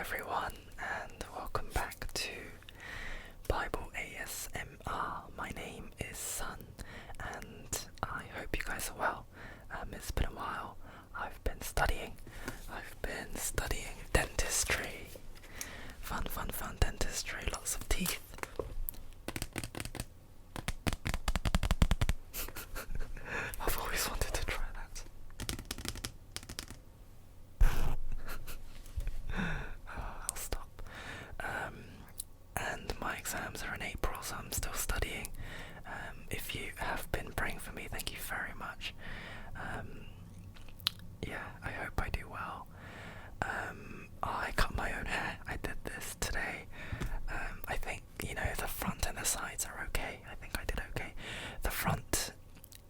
everyone, and welcome back to Bible ASMR. My name is Sun, and I hope you guys are well. It's been a while. I've been studying dentistry. Fun dentistry, lots of teeth. I've always wanted to try that. I'll stop. And my exams are in April, so I'm still studying. If you have been praying for me, thank you very much. Yeah, I hope I do well. I cut my own hair. I did this today. I think, the front and the sides are okay. I think I did okay. The front,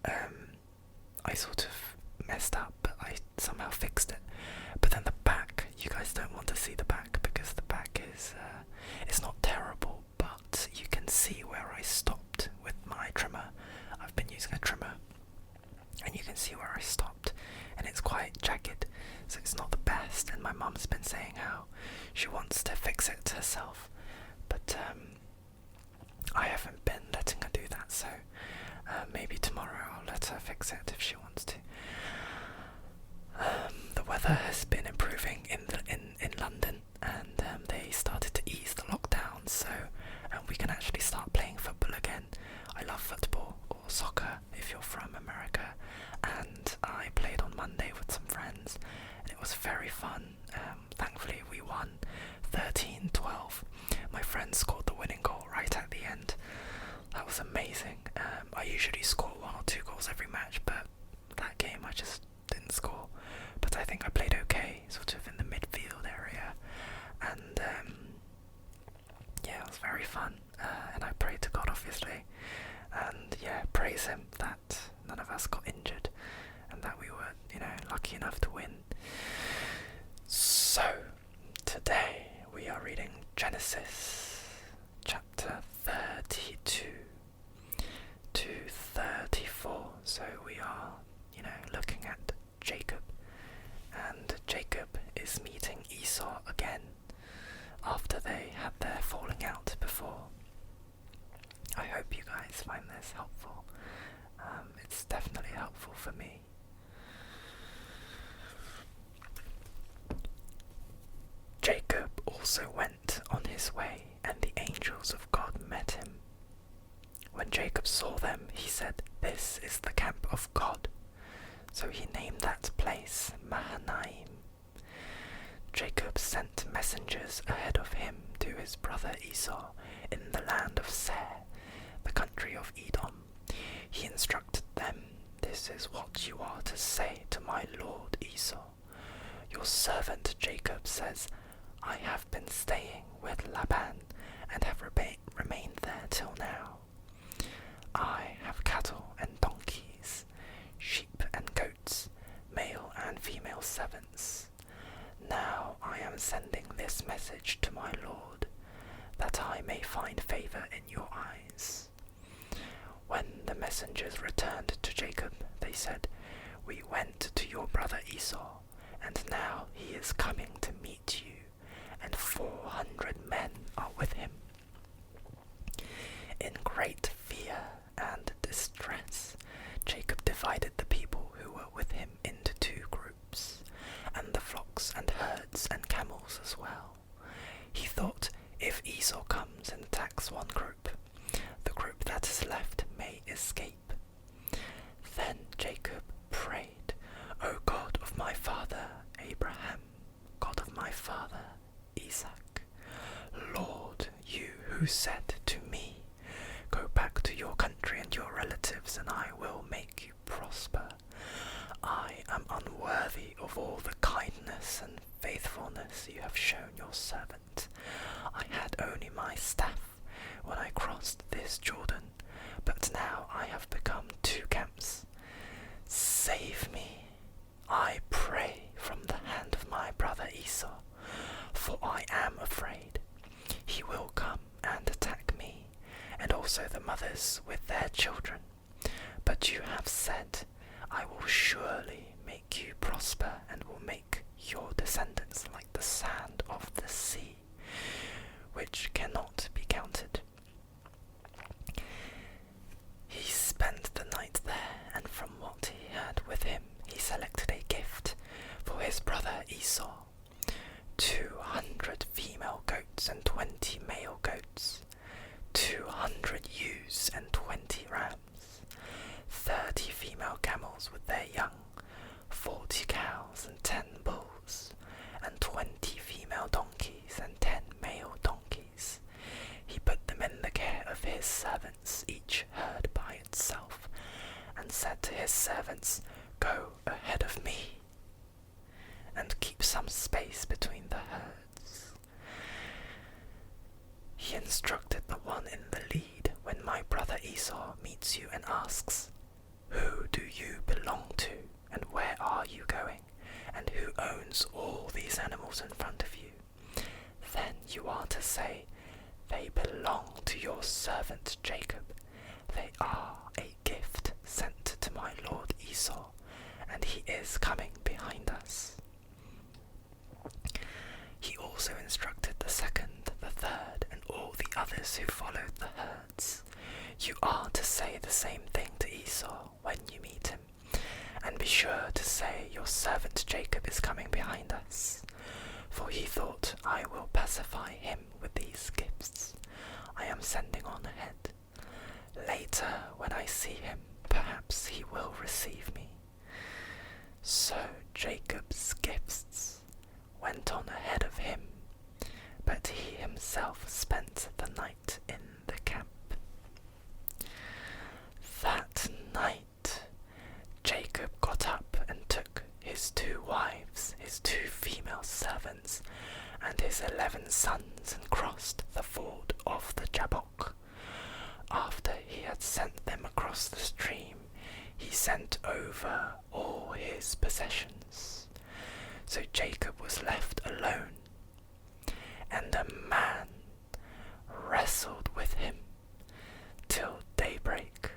I sort of messed up, but I somehow fixed it. But then the back, you guys don't want to see the back because the back is, it's not terrible, but you can see where I stopped with my trimmer. I've been using a trimmer, and you can see where I stopped, and it's quite jagged, so it's not the best. And my mum's been saying how she wants to fix it herself, but I haven't been letting her do that, so maybe tomorrow I'll let her fix it if she wants to. The weather has been improving in London, and they started to ease the lockdown, so we can actually start playing football again. I love football, or soccer if you're from America, and I played on Monday with some friends, and it was very fun. Thankfully we won 13-12. My friend scored the winning goal right at the end. That was amazing. I usually score 1 or 2 goals every match, but that game I just didn't score. But I think I played okay, sort of in the midfield area, and yeah, it was very fun. And I prayed to God, obviously, and yeah, praise Him that none of us got injured, and that we were, lucky enough to win. So today we are reading Genesis chapter 32 to 34. So we are, looking at Jacob, and Jacob is meeting Esau again after they had their falling out before. I hope you guys find this helpful. It's definitely helpful for me. Jacob also went on his way, and the angels of God met him. When Jacob saw them, he said, "This is the camp of God." So he named that place Mahanaim. Jacob sent messengers ahead of him to his brother Esau in the land of Seir, the country of Edom. He instructed them, "This is what you are to say to my lord Esau. Your servant Jacob says, I have been staying with Laban and have remained there till now. I have cattle and donkeys, sheep and goats, male and female servants. Now I am sending this message to my lord, that I may find favor in your eyes." When the messengers returned to Jacob, they said, "We went to your brother Esau, and now he is coming to meet you, and 400 men are with him." In great fear and distress, Jacob divided the people who were with him into 2 groups, and the flocks and herds and camels as well. He thought, if Esau comes and attacks one group, the group that is left may escape. Then Jacob prayed, "O God of my father Abraham, God of my father Isaac, Lord, you who said to me, 'Go back to your country and your relatives, and I will make you prosper,' I am unworthy of all the kindness and faithfulness you have shown your servant. I had only my staff when I crossed this Jordan, but now I have become 2 camps. Save me, I pray, from the hand of my brother Esau, for I am afraid. He will come and attack me, and also the mothers with their children. But you have said, I will surely make you prosper and will make your descendants like the sand of the sea. asks, "Who do you belong to, and where are you going, and who owns all these animals in front of you?" Then you are to say, "They belong to your servant Jacob. They are a gift sent to my lord Esau, and he is coming behind us." He also instructed the second, the third, and all the others who followed the herds, "You are to say the same thing to Esau when you meet him, and be sure to say your servant Jacob is coming behind us, for he thought, I will pacify him with these gifts I am sending on ahead. Later, when I see him, perhaps he will receive me." So Jacob's gifts went on ahead of him, but he himself spent the night in the camp. That night, Jacob got up and took his 2 wives, his 2 female servants, and his 11 sons, and crossed the ford of the Jabbok. After he had sent them across the stream, he sent over all his possessions. So Jacob was left alone, and a man wrestled with him till daybreak.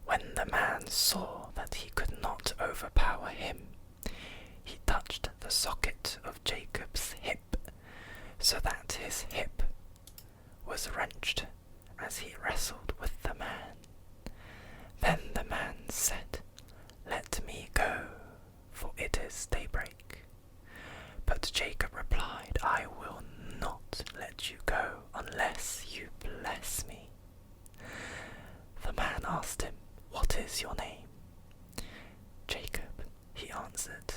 When the man saw that he could not overpower him, he touched the socket of Jacob's hip, so that his hip was wrenched as he wrestled with the man. Then the man said, "Let me go, for it is daybreak." But Jacob replied, "I will not let you go unless you bless me." The man asked him, "What is your name?" "Jacob," he answered.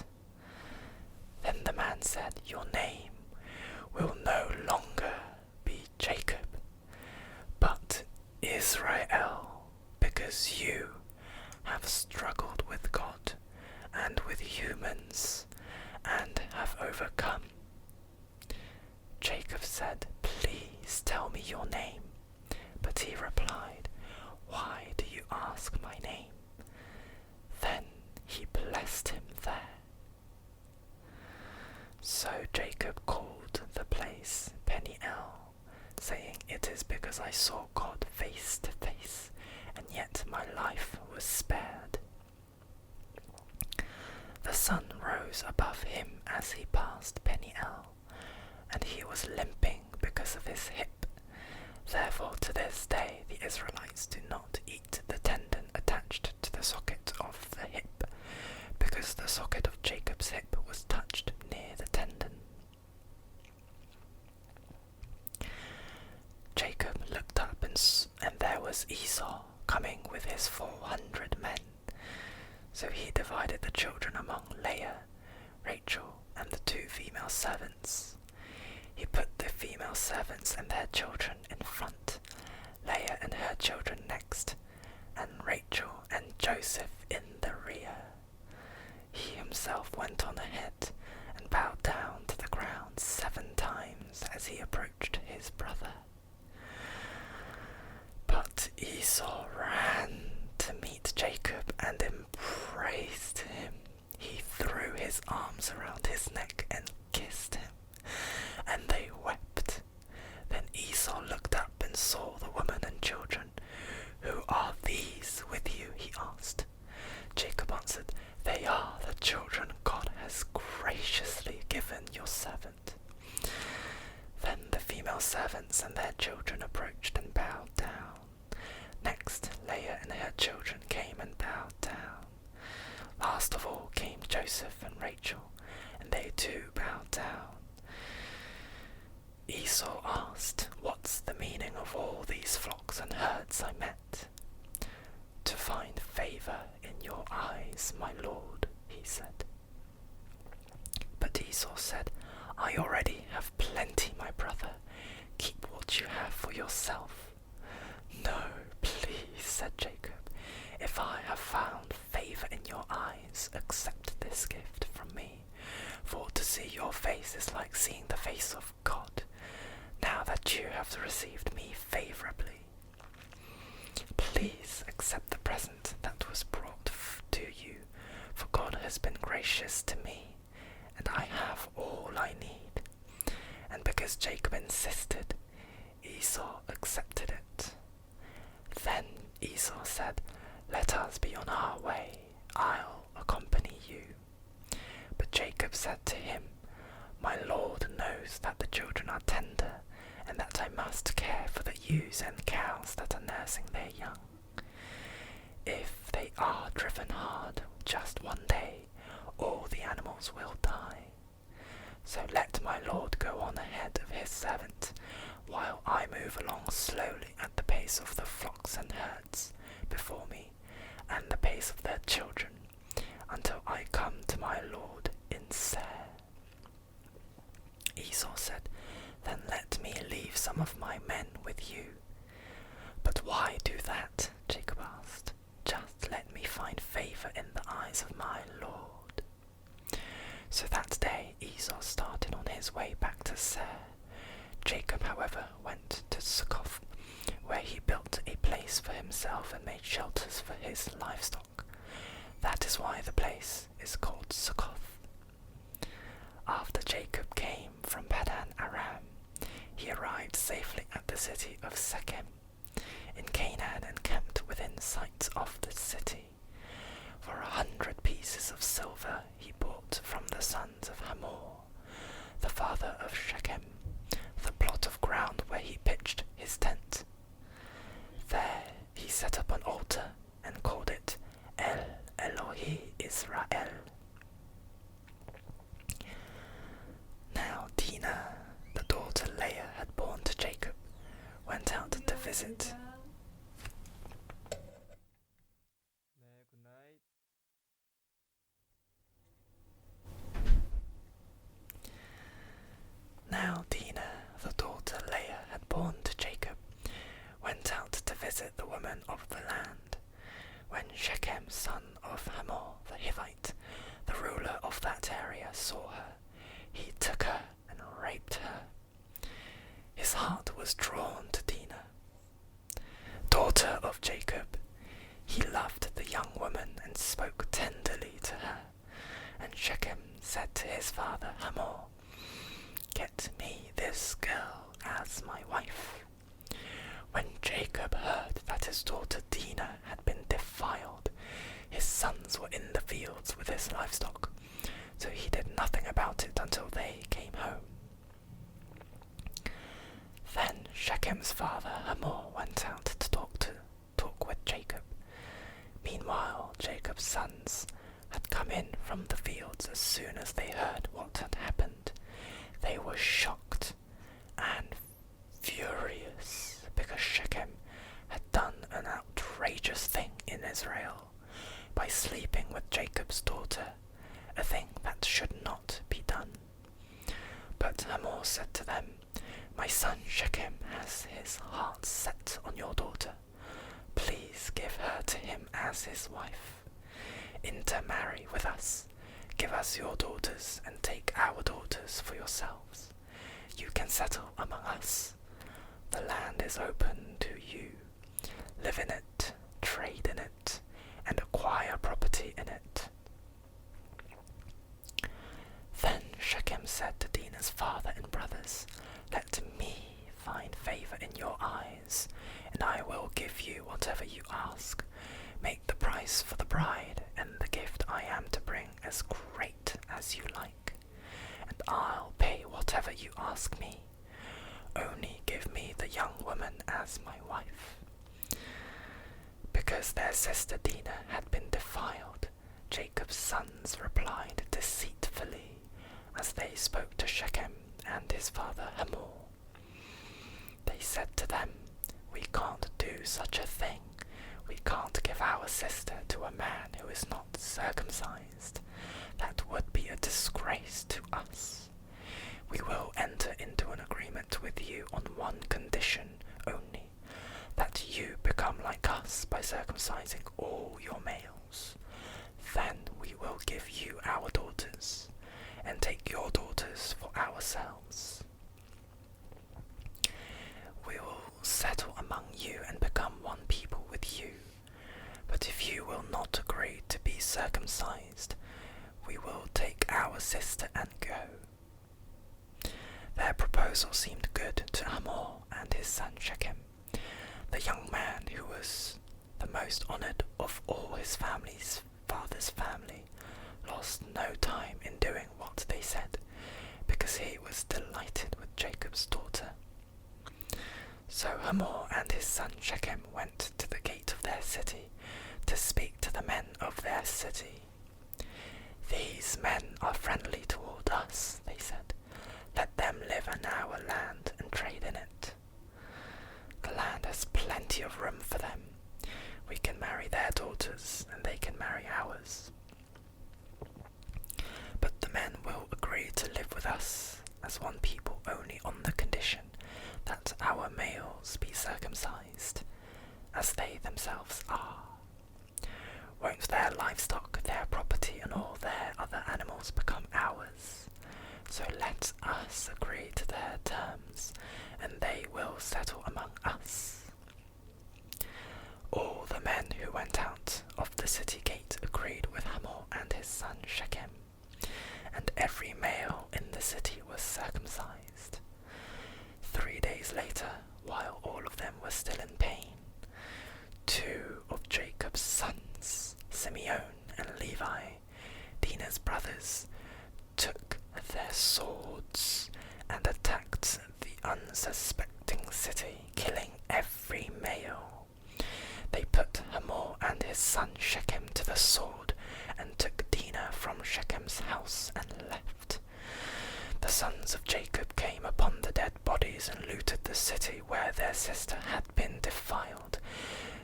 Then the man said, "Your name will no longer be Jacob, but Israel, because you have struggled with God and with humans and have overcome." Jacob said, "Please tell me your name." But he replied, "Why do you ask my name?" Then he blessed him there. So Jacob called the place Peniel, saying, "It is because I saw God face to face, and yet my life was spared." The sun rose above him as he passed Peniel, and he was limping because of his hip. Therefore to this day the Israelites do not eat the tendon attached to the socket of the hip, because the socket of Jacob's hip was touched near the tendon. Jacob looked up, and there was Esau coming with his 400 men. So he divided the children among Leah, Rachel, and the 2 female servants. He put the female servants and their children in front, Leah and her children next, and Rachel and Joseph in the rear. He himself went on ahead and bowed down to the ground 7 times as he approached his brother. But Esau ran to meet Jacob and embraced him. He threw his arms around his neck and kissed him, and they wept. Then Esau looked up and saw the woman and children. "Who are these with you?" he asked. Jacob answered, "They are the children God has graciously given your servant." Then the female servants and their children approached and bowed down. Next, Leah and her children came and bowed down. Last of all came Joseph and Rachel, and they too bowed down. Esau asked, "What's the meaning of all these flocks and herds I met?" "To find favor in your eyes, my lord," he said. But Esau said, "I already have plenty, my brother. Keep what you have for yourself." "No, please," said Jacob. "If I have found favor in your eyes, accept this gift from me. For to see your face is like seeing the face of God, now that you have received me favorably." please accept the present that was brought to you, for God has been gracious to me, and I have all I need." And because Jacob insisted, Esau accepted it. Then Esau said, "Let us be on our way, I'll accompany you." But Jacob said to him, "My Lord knows that the children are tender, and that I must care for the ewes and cows that are nursing their young. If they are driven hard just one day, all the animals will die. So let my Lord go on ahead of his servant, while I move along slowly at the pace of the flocks and herds before me, and the pace of their children, until I come to my Lord in Seir." Esau said, "Then let me leave some of my men with you." "But why do that?" Jacob asked. "Just let me find favor in the eyes of my Lord." So that day Esau started on his way back to Seir. Jacob, however, went to Succoth, where he built a place for himself and made shelters for his livestock. That is why the place is called Succoth. After Jacob came from Padan Aram, he arrived safely at the city of Shechem in Canaan and camped within sight of the city. For 100 pieces of silver he bought from the sons of Hamor, the father of Shechem, the plot of ground where he pitched his tent. There he set up an altar and called it El Elohi Israel. Now Dinah, the daughter Leah had born to Jacob, went out to visit. Now Dinah, the daughter Leah had born to Jacob, went out to visit the women of the land. When Shechem, son of Hamor the Hivite, the ruler of that area, saw her, he took her and raped her. His heart was drawn to Dinah, daughter of Jacob. He loved the young woman and spoke tenderly to her. And Shechem said to his father Hamor, "Get me this girl as my wife." When Jacob heard that his daughter Dinah had been defiled, his sons were in the fields with his livestock, so he did nothing about it until they came home. Then Shechem's father Hamor went out to talk with Jacob. Meanwhile, Jacob's sons had come in from the fields as soon as they heard what had happened. They were shocked and furious because Shechem had done an outrageous thing in Israel by sleeping with Jacob's daughter, a thing that should not be done. But Hamor said to them, "My son Shechem has his heart set on your daughter. Please give her to him as his wife. Intermarry with us. Give us your daughters and take our daughters for yourselves. You can settle among us. The land is open to you. Live in it, trade in it, and acquire property in it." Then Shechem said to Dinah's father and brothers, "Let me find favor in your eyes, and I will give you whatever you ask. Make the price for the bride and the gift I am to bring as great as you like, and I'll pay whatever you ask me. Only give me the young woman as my wife." Because their sister Dinah had been defiled, Jacob's sons replied deceitfully as they spoke to Shechem and his father Hamor. They said to them, "We can't do such a thing. We can't give our sister to a man who is not circumcised. That would be a disgrace to us. We will enter into an agreement with you on one condition only, that you become like us by circumcising all your males. Then we will give you our daughters, and take your daughters for ourselves. We will settle among you and become one people with you. But if you will not agree to be circumcised, we will take our sister and go." Their proposal seemed good to Hamor and his son Shechem. The young man, who was the most honoured of all his father's family, lost no time in doing what they said, because he was delighted with Jacob's daughter. So Hamor and his son Shechem went to the gate of their city to speak to the men of their city. "These men are friendly toward us," they said. "Let them live in our land and trade in it. The land has plenty of room for them. We can marry their daughters, and they can marry ours. But the men will agree to live with us as one people only on the condition that our males be circumcised, as they themselves are. Won't their livestock, their property, and all their other animals become ours? So let us agree to their terms, and they will settle among us." All the men who went out of the city gate agreed with Hamor and his son Shechem, and every male in the city was circumcised. 3 days later, while all of them were still in pain, 2 of Jacob's sons, Simeon and Levi, Dinah's brothers, took their swords and attacked the unsuspecting city, killing every male. They put Hamor and his son Shechem to the sword and took Dinah from Shechem's house and left. The sons of Jacob came upon the dead bodies and looted the city where their sister had been defiled.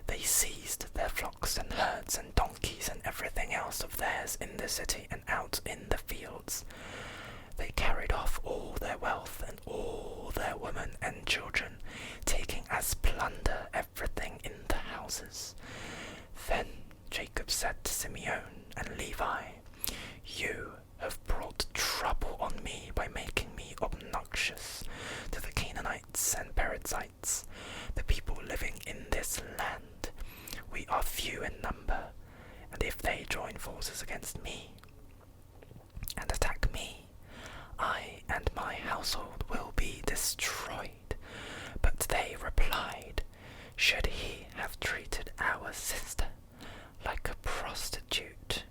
They seized their flocks and herds and donkeys and everything else of theirs in the city and out in the fields. They carried off all their wealth and all their women and children, taking as plunder everything in the houses. Then Jacob said to Simeon and Levi, "You have brought trouble on me by making me obnoxious to the Canaanites and Perizzites, the people living in this land. We are few in number, and if they join forces against me and attack me, I and my household will be destroyed." But they replied, "Should he have treated our sister like a prostitute